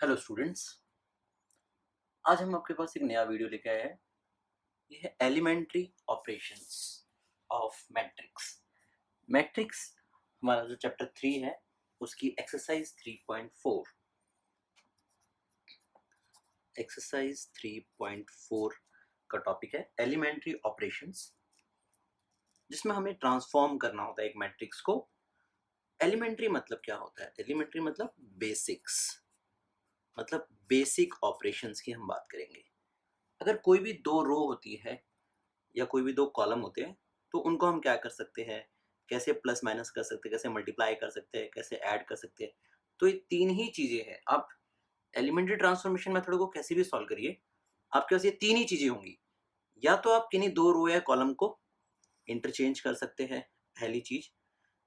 Hello students. आज हम आपके पास एक नया वीडियो लेके आए हैं। ये है elementary operations of matrix. Matrix हमारा जो चैप्टर 3 है उसकी एक्सरसाइज 3.4 एक्सरसाइज 3.4 का टॉपिक है एलिमेंट्री ऑपरेशंस, जिसमें हमें ट्रांसफॉर्म करना होता है एक मैट्रिक्स को। एलिमेंट्री मतलब क्या होता है? एलिमेंट्री मतलब बेसिक्स, मतलब बेसिक ऑपरेशंस की हम बात करेंगे। अगर कोई भी दो रो होती है या कोई भी दो कॉलम होते हैं तो उनको हम क्या कर सकते हैं, कैसे प्लस माइनस कर सकते हैं, कैसे मल्टीप्लाई कर सकते हैं, कैसे ऐड कर सकते हैं। तो ये तीन ही चीज़ें हैं। आप एलिमेंट्री ट्रांसफॉर्मेशन मेथड को कैसे भी सॉल्व करिए, आपके पास ये तीन ही चीज़ें होंगी। या तो आप किन्हीं दो रो या कॉलम को इंटरचेंज कर सकते हैं, पहली चीज़।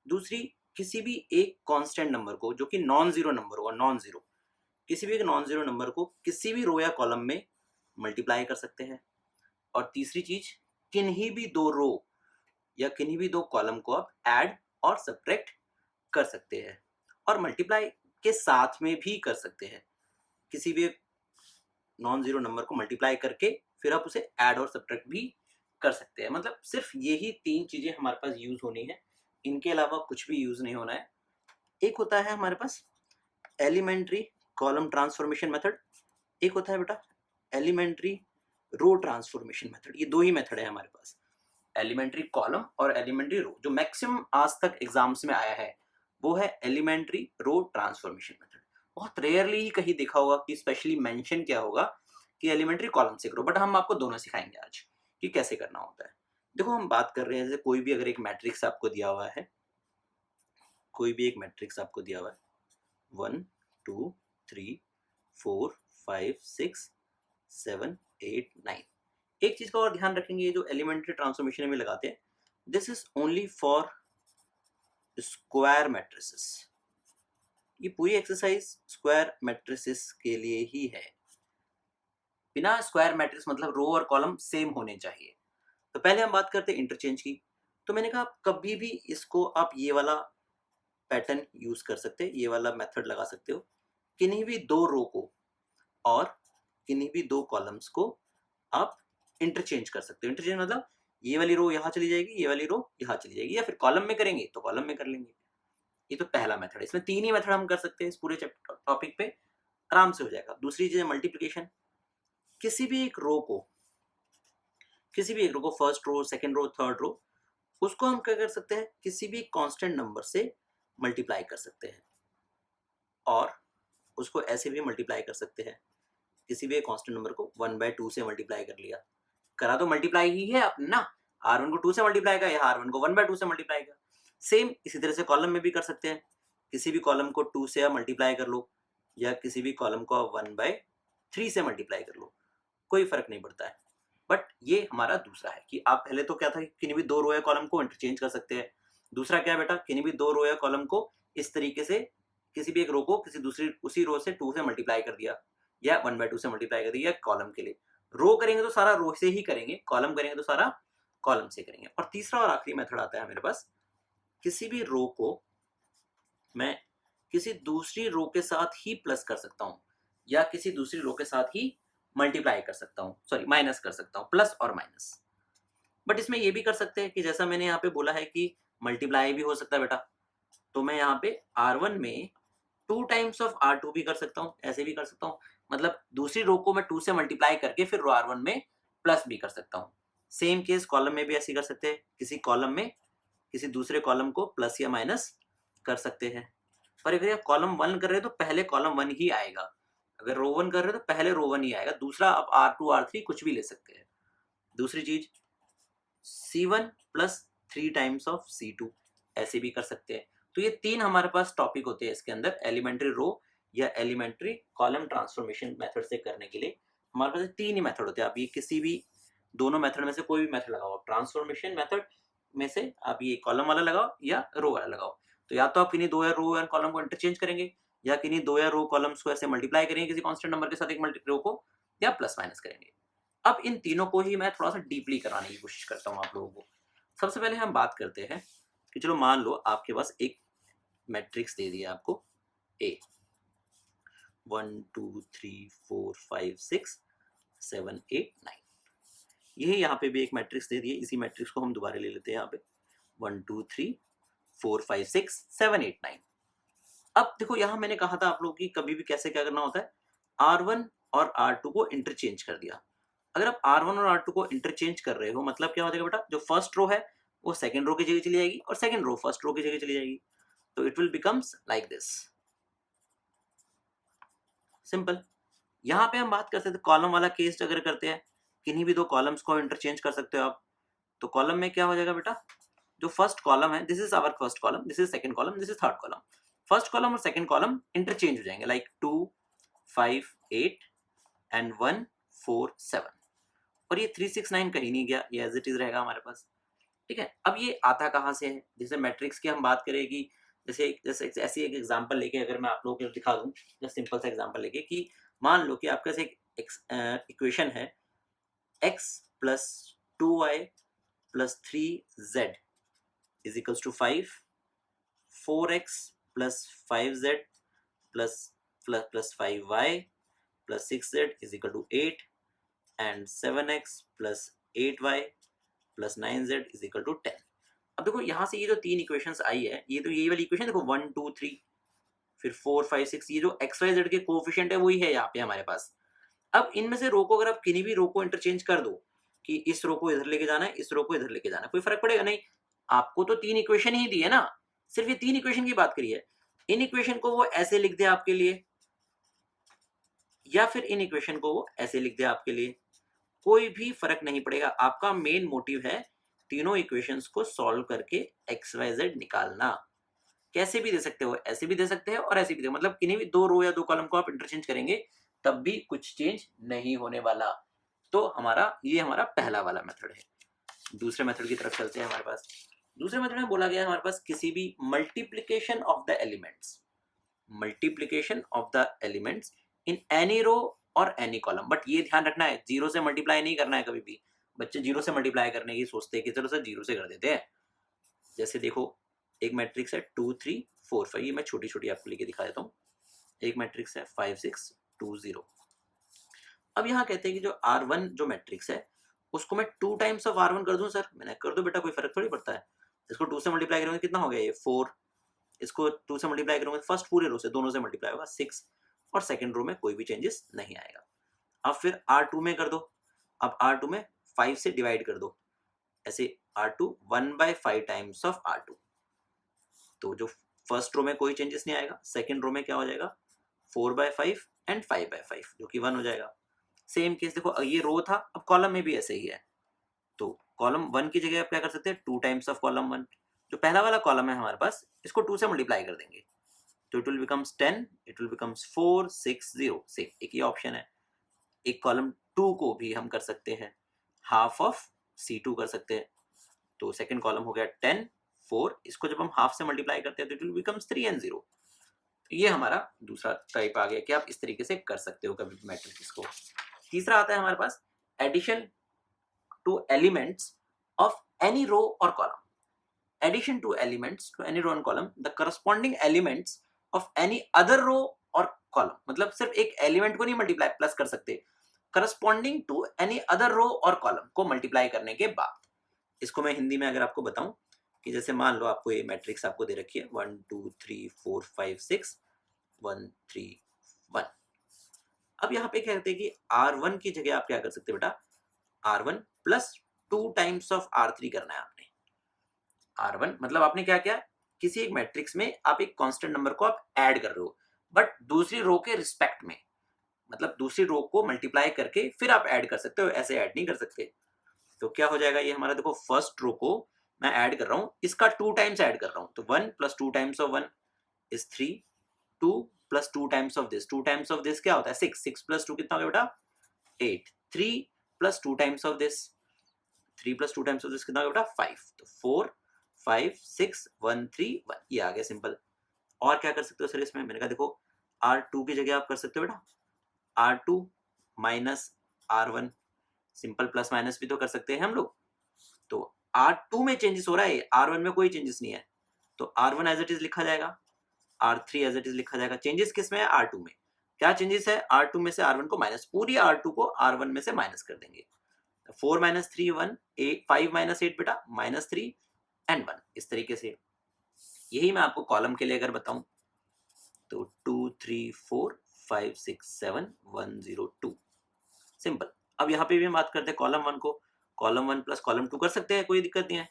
दूसरी, किसी भी एक कांस्टेंट नंबर को जो कि नॉन ज़ीरो नंबर होगा, नॉन ज़ीरो, किसी भी एक नॉन ज़ीरो नंबर को किसी भी रो या कॉलम में मल्टीप्लाई कर सकते हैं। और तीसरी चीज़, किन्हीं भी दो रो या किन्हीं भी दो कॉलम को आप ऐड और सब्ट्रैक्ट कर सकते हैं, और मल्टीप्लाई के साथ में भी कर सकते हैं। किसी भी नॉन जीरो नंबर को मल्टीप्लाई करके फिर आप उसे ऐड और सब्ट्रैक्ट भी कर सकते हैं। मतलब सिर्फ यही तीन चीजें हमारे पास यूज होनी है, इनके अलावा कुछ भी यूज नहीं होना है। एक होता है हमारे पास एलिमेंट्री कॉलम ट्रांसफॉर्मेशन मेथड, एक होता है बेटा एलिमेंट्री रो ट्रांसफॉर्मेशन मेथड। ये दो ही मेथड है हमारे पास, एलिमेंट्री कॉलम और एलिमेंट्री रो। जो मैक्सिमम आज तक एग्जाम्स में आया है वो है एलिमेंट्री रो ट्रांसफॉर्मेशन मेथड। बहुत रेयरली ही कहीं देखा होगा कि स्पेशली मेंशन किया होगा कि एलिमेंट्री कॉलम से करो, बट हम आपको दोनों सिखाएंगे आज कि कैसे करना होता है। देखो, हम बात कर रहे हैं जैसे कोई भी अगर एक मैट्रिक्स आपको दिया हुआ है, कोई भी एक मैट्रिक्स आपको दिया हुआ है 1 2 3 4 5 6 7 8 9। एक चीज का और ध्यान रखेंगे, ये जो एलिमेंट्री ट्रांसफॉर्मेशन में लगाते हैं, this is only for square matrices. ये पूरी एक्सरसाइज स्क्वायर मैट्रिसेस के लिए ही है। बिना स्क्वायर मैट्रिक्स मतलब रो और कॉलम सेम होने चाहिए। तो पहले हम बात करते हैं इंटरचेंज की। तो मैंने कहा आप कभी भी इसको आप ये वाला पैटर्न यूज कर सकते हैं, ये वाला मेथड लगा सकते हो। किन्हीं भी दो रो को और किन्हीं भी दो कॉलम्स को आप इंटरचेंज कर सकते हो। इंटरचेंज मतलब ये वाली रो यहाँ चली जाएगी, ये वाली रो यहाँ चली जाएगी, या फिर कॉलम में करेंगे तो कॉलम में कर लेंगे। ये तो पहला मेथड है। इसमें तीन ही मेथड हम कर सकते हैं, इस पूरे टॉपिक पे आराम से हो जाएगा। दूसरी चीज है मल्टीप्लिकेशन। किसी भी एक रो को, किसी भी एक रो को, first row, second row, third row, उसको हम क्या कर सकते हैं, किसी भी कांस्टेंट नंबर से मल्टीप्लाई कर सकते हैं। और उसको ऐसे भी मल्टीप्लाई कर सकते हैं, किसी भी कांस्टेंट नंबर को 1/2 से मल्टीप्लाई कर लिया, करा तो मल्टीप्लाई ही है आपने ना। R1 को 2 से मल्टीप्लाई किया, या R1 को 1/2 से मल्टीप्लाई किया। सेम इसी तरह से कॉलम में भी कर सकते हैं। किसी भी कॉलम को 2 से मल्टीप्लाई कर लो, या किसी भी कॉलम को 1/3 से मल्टीप्लाई कर लो, कोई फर्क नहीं पड़ता है। बट ये हमारा दूसरा है कि आप पहले तो क्या था कि किन्हीं भी दो रो या कॉलम को इंटरचेंज कर सकते हैं। दूसरा क्या है बेटा, किन्हीं भी दो रो या कॉलम को इस तरीके से, किसी भी एक रो को किसी दूसरी उसी रो से 2 से मल्टीप्लाई कर दिया, या 1/2 से मल्टीप्लाई कर दिया। कॉलम के लिए रो करेंगे तो सारा रो से ही करेंगे, कॉलम करेंगे तो सारा कॉलम से करेंगे। और तीसरा और आखिरी मेथड आता है मेरे पास, किसी भी रो को मैं किसी दूसरी रो के साथ ही प्लस कर सकता हूँ, या किसी दूसरी रो के साथ ही मल्टीप्लाई कर सकता हूँ, सॉरी माइनस कर सकता हूँ, प्लस और माइनस। बट इसमें ये भी कर सकते हैं कि जैसा मैंने यहाँ पे बोला है कि मल्टीप्लाई भी हो सकता है बेटा, तो मैं यहाँ पे R1 में 2 टाइम्स ऑफ R2 भी कर सकता हूँ, ऐसे भी कर सकता हूँ। मतलब दूसरी रो को मैं 2 से मल्टीप्लाई करके फिर रो R1 में प्लस भी कर सकता हूँ। सेम केस कॉलम में भी ऐसे कर सकते हैं, किसी कॉलम में किसी दूसरे कॉलम को प्लस या माइनस कर सकते हैं। पर अगर आप कॉलम 1 कर रहे हो तो पहले कॉलम 1 ही आएगा, अगर रो 1 कर रहे हो तो पहले रो 1 ही आएगा, दूसरा आप R2 R3 कुछ भी ले सकते हैं। दूसरी चीज C1 plus 3 times of C2, ऐसे भी कर सकते हैं। तो ये तीन हमारे पास टॉपिक होते हैं इसके अंदर, एलिमेंट्री रो या एलिमेंट्री कॉलम ट्रांसफॉर्मेशन मेथड से करने के लिए हमारे पास तीन ही मेथड होते हैं। आप ये किसी भी दोनों मेथड में से कोई भी मेथड लगाओ, ट्रांसफॉर्मेशन मेथड में से आप ये कॉलम वाला लगाओ या रो वाला लगाओ। तो या तो आप किन्हीं दो या रो या कॉलम को इंटरचेंज करेंगे, या किन्हीं दो या रो कॉलम्स को ऐसे मल्टीप्लाई करेंगे किसी कांस्टेंट नंबर के साथ एक मल्टी रो को, या प्लस माइनस करेंगे। अब इन तीनों को ही मैं थोड़ा सा डीपली कराने की कोशिश करता हूँ आप लोगों को। सबसे पहले हम बात करते हैं कि चलो मान लो आपके पास एक मैट्रिक्स दे दिया आपको ए, 1 2 3 4 5 6 7 8 9। यही यहाँ पे भी एक मैट्रिक्स दे दिए, इसी मैट्रिक्स को हम दोबारा ले लेते हैं यहाँ पे 1 2 3 4 5 6 7 8 9। अब देखो यहाँ मैंने कहा था आप लोगों की कभी भी कैसे क्या करना होता है, R1 और R2 को इंटरचेंज कर दिया। अगर आप R1 और R2 को इंटरचेंज कर रहे हो मतलब क्या हो जाएगा बेटा, जो फर्स्ट रो है वो सेकंड रो की जगह चली जाएगी और सेकंड रो फर्स्ट रो की जगह चली जाएगी। तो it will becomes like this, simple. यहाँ पे हम बात करते थे कॉलम वाला केस अगर करते हैं, किन्हीं भी दो कॉलम्स को इंटरचेंज कर सकते हो आप। तो कॉलम में क्या हो जाएगा बेटा, जो फर्स्ट कॉलम है this is our first column, this is second column, this is third column. First column और सेकंड कॉलम इंटरचेंज हो जाएंगे, लाइक 2 5 8 एंड 1 4 7। और ये 3 6 9 कहीं नहीं गया, ये एज इट इज रहेगा हमारे पास। ठीक है, अब ये आता कहाँ से है, जैसे मैट्रिक्स की हम बात करें कि जैसे जैसे ऐसी एक एग्जांपल लेके अगर मैं आप लोगों को दिखा दूं, जैसे सिंपल सा एग्जांपल लेके कि मान लो कि आपके पास एक इक्वेशन है x plus 2y plus 3z is equals to 5, 4x plus 5z plus plus plus 5y plus 6z is equal to 8 and 7x plus 8y plus 9z is equal to 10। अब देखो यहाँ से ये जो तीन इक्वेशंस आई है, ये तो यही वाली इक्वेशन देखो 1 2 3 फिर 4 5 6, ये जो एक्स वाई जेड के कोएफिशिएंट है वही है यहाँ पे हमारे पास। अब इनमें से रो को अगर आप किन्हीं भी रो को इंटरचेंज कर दो कि इस रो को इधर लेके जाना है, इस रो को इधर लेके जाना है, कोई फर्क पड़ेगा नहीं। आपको तो तीन इक्वेशन ही दी है ना, सिर्फ ये तीन इक्वेशन की बात करी है। इन इक्वेशन को वो ऐसे लिख दे आपके लिए या फिर इन इक्वेशन को वो ऐसे लिख दे आपके लिए, कोई भी फर्क नहीं पड़ेगा। आपका मेन मोटिव है तीनों इक्वेशंस को सॉल्व करके एक्स वाई जेड निकालना। कैसे भी दे सकते हो, ऐसे भी दे सकते हैं और ऐसे भी दे, मतलब किन्हीं भी दो रो या दो कॉलम को आप इंटरचेंज करेंगे तब भी कुछ चेंज नहीं होने वाला। तो ये हमारा पहला वाला मेथड है। दूसरे मेथड की तरफ चलते हैं। हमारे पास दूसरे मेथड में बोला गया है हमारे पास किसी भी multiplication of the elements, multiplication of the elements in any row और एनी कॉलम। बट ये ध्यान रखना है, जीरो से मल्टीप्लाई नहीं करना है कभी भी। बच्चे जीरो से मल्टीप्लाई करने की सोचते हैं कि चलो सर जीरो से कर देते हैं। जैसे देखो एक मैट्रिक्स है 2 3 4 5, ये मैं छोटी छोटी आपको लिखे दिखा देता हूँ। एक मैट्रिक्स है 5 6 2 0। अब यहाँ कहते हैं कि जो R1 जो मैट्रिक्स है उसको मैं 2 टाइम्स ऑफ R1 कर दूं। सर मैंने कर दो बेटा, कोई फर्क थोड़ी पड़ता है। इसको 2 से मल्टीप्लाई करोगे कितना हो गया, ये 4। इसको 2 से मल्टीप्लाई करोगे फर्स्ट पूरे रो से, दोनों से मल्टीप्लाई होगा 6, और सेकंड रो में कोई भी चेंजेस नहीं आएगा। अब फिर R2 में कर दो। अब R2 में 5 से डिवाइड कर दो, ऐसे R2 1/5 टाइम्स ऑफ R2। तो जो फर्स्ट रो में कोई चेंजेस नहीं आएगा, सेकंड रो में क्या हो जाएगा 4/5 एंड 5/5 जो कि 1 हो जाएगा। सेम केस देखो, ये रो था, अब कॉलम में भी ऐसे ही है। तो कॉलम 1 की जगह आप क्या कर सकते हैं, 2 टाइम्स ऑफ कॉलम 1। जो पहला वाला कॉलम है हमारे पास, इसको 2 से मल्टीप्लाई कर देंगे तो it will becomes 10, it will becomes 4 6 0। Same एक ही ऑप्शन है। एक कॉलम 2 को भी हम कर सकते हैं हाफ ऑफ C2 कर सकते हैं। तो सेकंड कॉलम हो गया 10 4, इसको जब हम हाफ से मल्टीप्लाई करते हैं तो इट विल बिकम्स 3 एंड 0। ये हमारा दूसरा टाइप आ गया कि आप इस तरीके से कर सकते हो कभी भी मैट्रिक्स को। तीसरा आता है हमारे पास addition to elements of any row और column. Addition to elements to any row and column, the corresponding elements of any other row और कॉलम। मतलब सिर्फ एक एलिमेंट को नहीं मल्टीप्लाई प्लस कर सकते, corresponding to any other row और कॉलम को मल्टीप्लाई करने के बाद। इसको मैं हिंदी में अगर आपको बताऊं कि जैसे मान लो आपको ये मैट्रिक्स आपको दे रखी है 1 2 3 4 5 6 1 3 1। अब यहाँ पे कहते हैं कि R1 की जगह आप क्या कर सकते हैं बेटा, R1 plus 2 times of R3 करना है आपने। R1 मतलब आपने क्या किया, किसी एक मैट्रिक्स में आप एक कांस्टेंट नंबर को आप ऐड कर रहे हो, बट दूसरी रो के रिस्पेक्ट में, मतलब दूसरी रो को मल्टीप्लाई करके फिर आप ऐड कर सकते हो, ऐसे ऐड नहीं कर सकते। तो क्या हो जाएगा, ये हमारा देखो फर्स्ट रो को मैं ऐड कर रहा हूं, इसका 2 टाइम्स ऐड कर रहा हूं। तो 1 plus 2 times of 1 is 3, 2 plus 2 times of this, 2 times of this क्या होता है 6, 6 प्लस 2 कितना हो गया बेटा 8, 3 plus 2 times of this, 3 plus 2 times of this कितना हो गया बेटा 5। तो 4 5 6 1 3 1, ये आ गया सिंपल। और क्या कर सकते हो सर इसमें, मैंने कहा देखो R2 की जगह आप कर सकते हो बेटा R2 minus R1, simple plus minus भी तो कर सकते हैं हम लोग। तो R2 में चेंजेस हो रहा है, R1 में कोई चेंजेस नहीं है, तो R1 एज इट इज लिखा जाएगा, R3 एज इट इज लिखा जाएगा। चेंजेस किस में है, R2 में। क्या चेंजेस है, R2 में से R1 को माइनस, पूरी R2 को R1 में से माइनस कर देंगे। 4 माइनस 3 1, 5 माइनस 8 बेटा माइनस 3 एंड 1, इस तरीके से। यही मैं आपको कॉलम के लिए अगर बताऊं तो 2 3 4 5 6 7 1 0 2, सिंपल। अब यहाँ पे भी हम बात करते हैं कॉलम 1 को, कॉलम 1 प्लस कॉलम 2 कर सकते हैं, कोई दिक्कत नहीं है।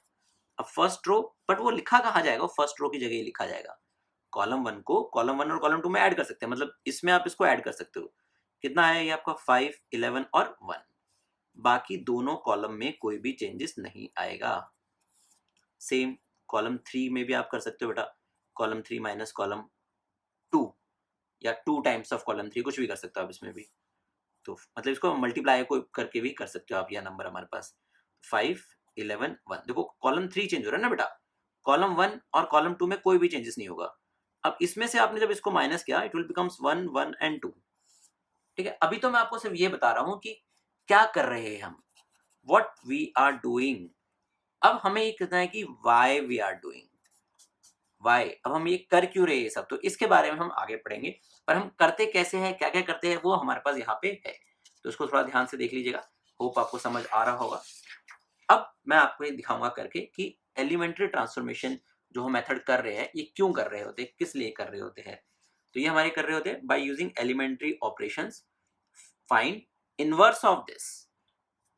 अब फर्स्ट रो, बट वो लिखा कहाँ जाएगा, फर्स्ट रो की जगह ही लिखा जाएगा। कॉलम 1 को कॉलम 1 और कॉलम 2 में ऐड कर सकते हैं, मतलब इसमें आप इसको ऐड कर सकते हो। कितना है ये आपका 5 11 और 1, बाकी दोनों कॉलम में कोई भी चेंजेस नहीं आएगा। सेम कॉलम 3 में भी आप कर सकते हो बेटा, कॉलम 3 माइनस कॉलम 2 या 2 टाइम्स ऑफ कॉलम 3, कुछ भी कर सकते हो आप इसमें भी। तो मतलब इसको मल्टीप्लाई को करके भी कर सकते हो आप, यह नंबर हमारे पास 5 11 1। देखो कॉलम 3 चेंज हो रहा है ना बेटा, कॉलम 1 और कॉलम 2 में कोई भी चेंजेस नहीं होगा। अब इसमें से आपने जब इसको माइनस किया, इट विल बिकम्स 1 1 एंड 2। ठीक है, अभी तो मैं आपको सिर्फ ये बता रहा हूं कि क्या कर रहे हैं हम, व्हाट वी आर डूइंग। अब हमें ये कहना है कि why we are doing, why. अब हम ये कर क्यों रहे हैं सब, तो इसके बारे में हम आगे पढ़ेंगे, पर हम करते कैसे हैं, क्या क्या करते हैं, वो हमारे पास यहाँ पे है। तो इसको थोड़ा ध्यान से देख लीजिएगा, होप आपको समझ आ रहा होगा। अब मैं आपको ये दिखाऊंगा करके कि एलिमेंट्री ट्रांसफॉर्मेशन जो हम मेथड कर रहे हैं, ये क्यों कर रहे होते हैं, किस लिए कर रहे होते हैं। तो ये हमारे कर रहे होते हैं by using elementary operations, find inverse of this.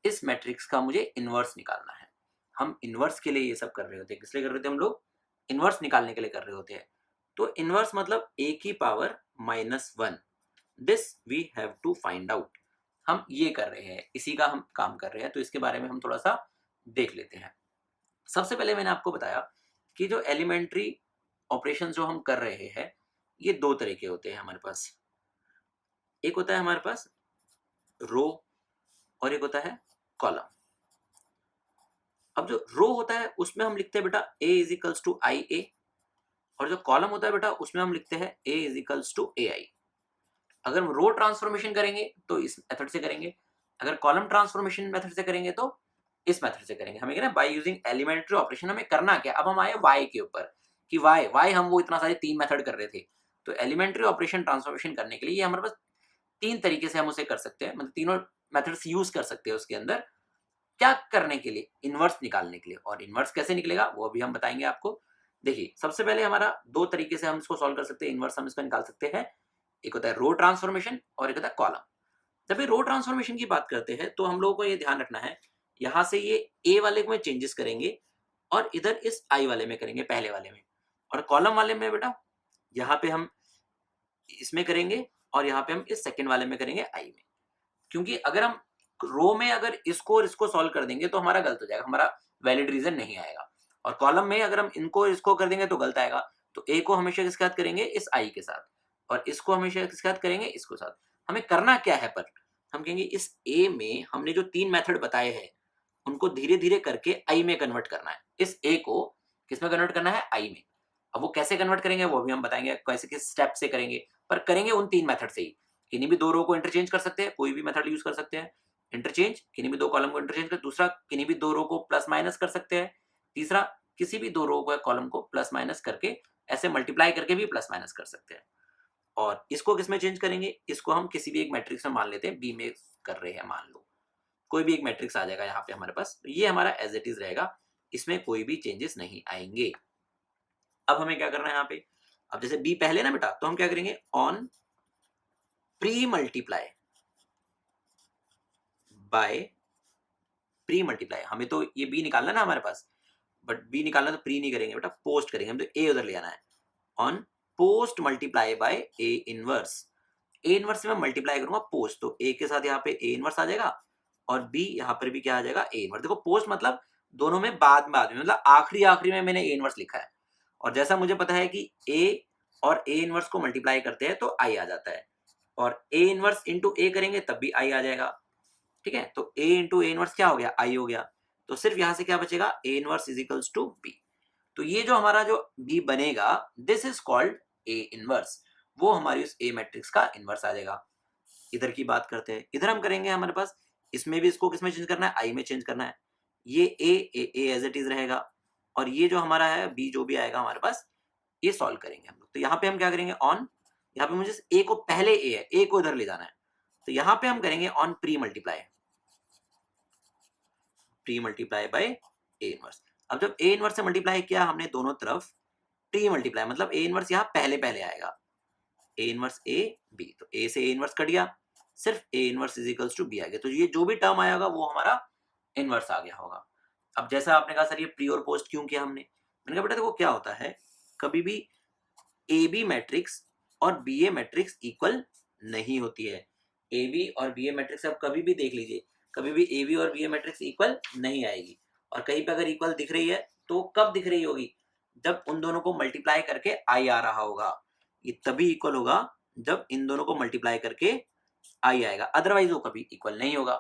इस मैट्रिक्स का मुझे इनवर्स निकालना है। हम इनवर्स के लिए ये सब कर रहे होते हैं, किस लिए कर रहे होते हैं हम लोग, इनवर्स निकालने के लिए कर रहे होते हैं। तो इनवर्स मतलब a की power -1, this we have to find out. हम ये कर रहे हैं, इसी का हम काम कर रहे हैं, तो इसके बारे में हम थोड़ा सा देख लेते हैं। सबसे पहले मैंने आपको बताया कि जो एलिमेंट्री ऑपरेशन जो हम कर रहे हैं, ये दो तरह के होते हैं हमारे पास। एक होता है हमारे पास रो और एक होता है कॉलम। अब जो रो होता है उसमें हम लिखते हैं बेटा a इज इक्वल्स टू आई ए, और जो कॉलम होता है बेटा उसमें हम लिखते हैं a इज इक्वल्स टू ए आई। अगर हम रो ट्रांसफॉर्मेशन करेंगे तो इस मेथड से करेंगे, अगर कॉलम ट्रांसफॉर्मेशन मेथड से करेंगे तो इस मेथड से करेंगे। हमें क्या बाय यूजिंग एलिमेंट्री ऑपरेशन हमें करना क्या। अब हम आए y के ऊपर कि y हम वो इतना सारे 3 मेथड कर रहे थे, तो एलिमेंट्री ऑपरेशन ट्रांसफॉर्मेशन करने के लिए हमारे पास 3 तरीके से हम उसे कर सकते हैं, मतलब तीनों मेथड्स यूज कर सकते हैं उसके अंदर। क्या करने के लिए, इनवर्स निकालने के लिए। और इनवर्स कैसे निकलेगा वो भी हम बताएंगे आपको। देखिए सबसे पहले हमारा दो तरीके से हम इसको सॉल्व कर सकते हैं, इनवर्स हम इसको निकाल सकते हैं। एक होता है रो ट्रांसफॉर्मेशन और एक होता है कॉलम। जब ये रो ट्रांसफॉर्मेशन की बात करते हैं तो हम लोगों को ये ध्यान रखना है, यहां से ये ए वाले में चेंजेस करेंगे और इधर इस आई वाले में करेंगे, पहले वाले में। और कॉलम वाले में बेटा यहाँ पे हम इसमें करेंगे और यहाँ पे हम इस सेकंड वाले में करेंगे आई में। क्योंकि अगर हम रो में अगर इसको और इसको सॉल्व कर देंगे तो हमारा गलत हो जाएगा, हमारा वैलिड रीजन नहीं आएगा। और कॉलम में अगर हम इनको इसको कर देंगे तो गलत आएगा। तो ए को हमेशा किसके साथ करेंगे, इस आई के साथ, और इसको हमेशा किसके साथ करेंगे, इसको साथ। हमें करना क्या है, पर हम कहेंगे इस ए में हमने जो 3 मेथड बताए हैं उनको धीरे धीरे करके आई में कन्वर्ट करना है। इस ए को किस में कन्वर्ट करना है, आई में। अब वो कैसे कन्वर्ट करेंगे वो भी हम बताएंगे, कैसे किस स्टेप से करेंगे, पर करेंगे उन 3 मेथड से ही। किन्हीं भी 2 रो को इंटरचेंज कर सकते हैं, कोई भी मेथड यूज कर सकते हैं। इंटरचेंज, किन्हीं भी 2 कॉलम को इंटरचेंज कर, दूसरा किन्हीं भी 2 रो को प्लस माइनस कर सकते हैं, तीसरा किसी भी 2 रो को कॉलम को प्लस माइनस करके ऐसे मल्टीप्लाई करके भी प्लस माइनस कर सकते हैं। और इसको किस में चेंज करेंगे, इसको हम किसी भी एक मैट्रिक्स में मान लेते हैं, बी में कर रहे हैं मान लो, कोई भी एक मैट्रिक्स आ जाएगा यहाँ पे हमारे पास, तो ये हमारा एज इट इज रहेगा, इसमें कोई भी चेंजेस नहीं आएंगे। अब हमें क्या करना है यहाँ पे, अब जैसे बी पहले ना बेटा, तो हम क्या करेंगे, on pre multiply by pre multiply. हमें तो ये बी निकालना ना हमारे पास, बट बी निकालना तो प्री नहीं करेंगे बेटा, पोस्ट करेंगे हम, तो ए उधर ले आना है। On post multiply by A inverse. A inverse से मैं मल्टीप्लाई करूंगा पोस्ट, तो ए के साथ यहाँ पे ए इनवर्स आ जाएगा और बी यहाँ पर भी क्या आ जाएगा, ए इनवर्स। देखो पोस्ट मतलब दोनों में बाद में मतलब आखिरी आखिरी में मैंने ए इनवर्स लिखा है। और जैसा मुझे पता है कि ए और ए इनवर्स को मल्टीप्लाई करते हैं तो आई आ जाता है, और ए इनवर्स इंटू ए करेंगे तब भी आई आ जाएगा। ठीक है, तो ए इंटू ए इनवर्स क्या हो गया, आई हो गया। तो सिर्फ यहां से क्या बचेगा, A inverse is equals to B. तो ये जो हमारा जो बी बनेगा, this is called A inverse, वो हमारी उस ए मैट्रिक्स का इनवर्स आ जाएगा। इधर की बात करते हैं, इधर हम करेंगे हमारे पास, इसमें भी इसको किसमें चेंज करना है, आई में चेंज करना है। ये ए एज इट इज रहेगा, और ये जो हमारा है बी जो भी आएगा हमारे पास, ये सॉल्व करेंगे हम लोग। तो यहाँ पे हम क्या करेंगे, ऑन यहाँ पे मुझे ए को पहले ए है, ए को इधर ले जाना है, तो यहाँ पे हम करेंगे on pre multiply bye A inverse. अब जब ए इनवर्स से मल्टीप्लाई किया हमने दोनों तरफ, प्री मल्टीप्लाई मतलब ए इनवर्स यहाँ पहले पहले आएगा, ए इनवर्स ए बी, तो ए से ए इनवर्स कट गया, सिर्फ A inverse is equals to B आ गया, तो ये जो भी टर्म आया होगा वो हमारा इनवर्स आ गया होगा। अब जैसा आपने कहा सर ये प्री और पोस्ट क्यों किया हमने, मैंने कहा बेटा देखो क्या होता है, कभी भी ए बी मैट्रिक्स और बी ए मैट्रिक्स इक्वल नहीं होती है। ए बी और बी ए मैट्रिक्स आप कभी भी देख लीजिए, कभी भी ए बी और बी ए मैट्रिक्स इक्वल नहीं आएगी, और कहीं पे अगर इक्वल दिख रही है तो कब दिख रही होगी, जब उन दोनों को मल्टीप्लाई करके आई आ रहा होगा, ये तभी इक्वल होगा जब इन दोनों को मल्टीप्लाई करके आई आएगा, अदरवाइज वो कभी इक्वल नहीं होगा।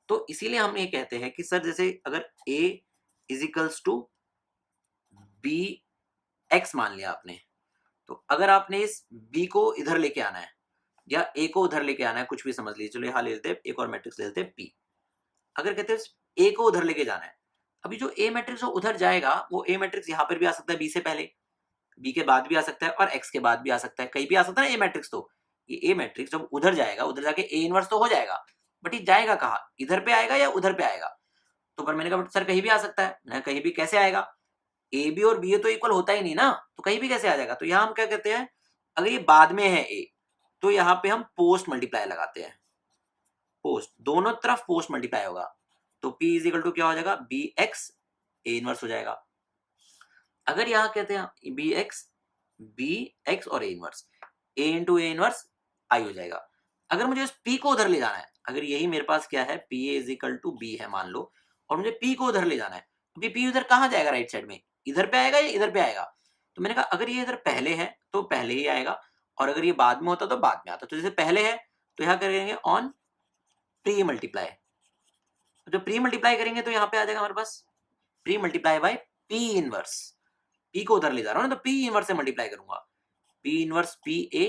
तो इसीलिए हम ये कहते हैं कि सर जैसे अगर a is equals to B X मान लिया आपने, तो अगर आपने इस b को इधर लेके आना है या a को उधर लेके आना है, कुछ भी समझ लीजिए, चलो यहाँ ले लेते हैं एक और मैट्रिक्स ले लेते हैं p, अगर कहते हैं a को उधर लेके जाना है, अभी जो a मैट्रिक्स उधर जाएगा वो a मैट्रिक्स यहाँ पर भी आ सकता है b से पहले, b के बाद भी आ सकता है और x के बाद भी आ सकता है, कहीं भी आ सकता है ना a मैट्रिक्स, तो ये a मैट्रिक्स जब उधर जाएगा, उधर जाके a इनवर्स तो हो जाएगा, बट ये जाएगा कहाँ, इधर पे आएगा या उधर पे आएगा, तो पर मैंने कहा सर कहीं भी आ सकता है, मैं कहीं भी कैसे आएगा, ए बी और बी ए तो इक्वल होता ही नहीं ना, तो कहीं भी कैसे आ जाएगा, तो यहाँ हम क्या कहते हैं, अगर ये बाद में है ए तो यहाँ पे हम पोस्ट मल्टीप्लाई लगाते हैं, पोस्ट, दोनों तरफ पोस्ट मल्टीप्लाई होगा, तो p इज इक्वल टू क्या हो जाएगा, बी एक्स ए इनवर्स हो जाएगा। अगर यहाँ कहते हैं बी एक्स और A inverse, A into A inverse आई हो जाएगा। अगर मुझे उस p को उधर ले जाना है, अगर यही मेरे पास क्या है, P A is equal to B है मान लो, और मुझे p को उधर ले जाना है, अभी p उधर कहाँ जाएगा, राइट साइड में, इधर पे आएगा या इधर पे आएगा, तो मैंने कहा अगर ये इधर पहले है तो पहले ही आएगा, और अगर ये बाद में होता तो बाद में आता, तो जैसे पहले है तो यहाँ करेंगे ऑन प्री मल्टीप्लाई, जो प्री मल्टीप्लाई करेंगे तो यहाँ पे आ जाएगा हमारे पास pre multiply by P inverse, P को उधर ले जा रहा हूँ ना, तो पी इनवर्स से मल्टीप्लाई करूंगा, P inverse P A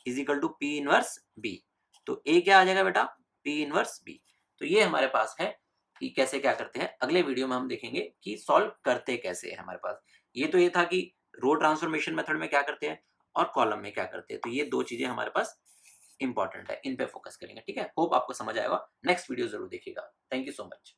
is equal to P inverse B, तो ए क्या आ जाएगा बेटा, पी इनवर्स बी। तो ये हमारे पास है कि कैसे क्या करते हैं, अगले वीडियो में हम देखेंगे कि सॉल्व करते कैसे है हमारे पास। ये तो ये था कि रो ट्रांसफॉर्मेशन मेथड में क्या करते हैं और कॉलम में क्या करते हैं, तो ये दो चीजें हमारे पास इंपॉर्टेंट है, इन पे फोकस करेंगे, ठीक है। होप आपको समझ आएगा, नेक्स्ट वीडियो जरूर देखिएगा, थैंक यू सो मच।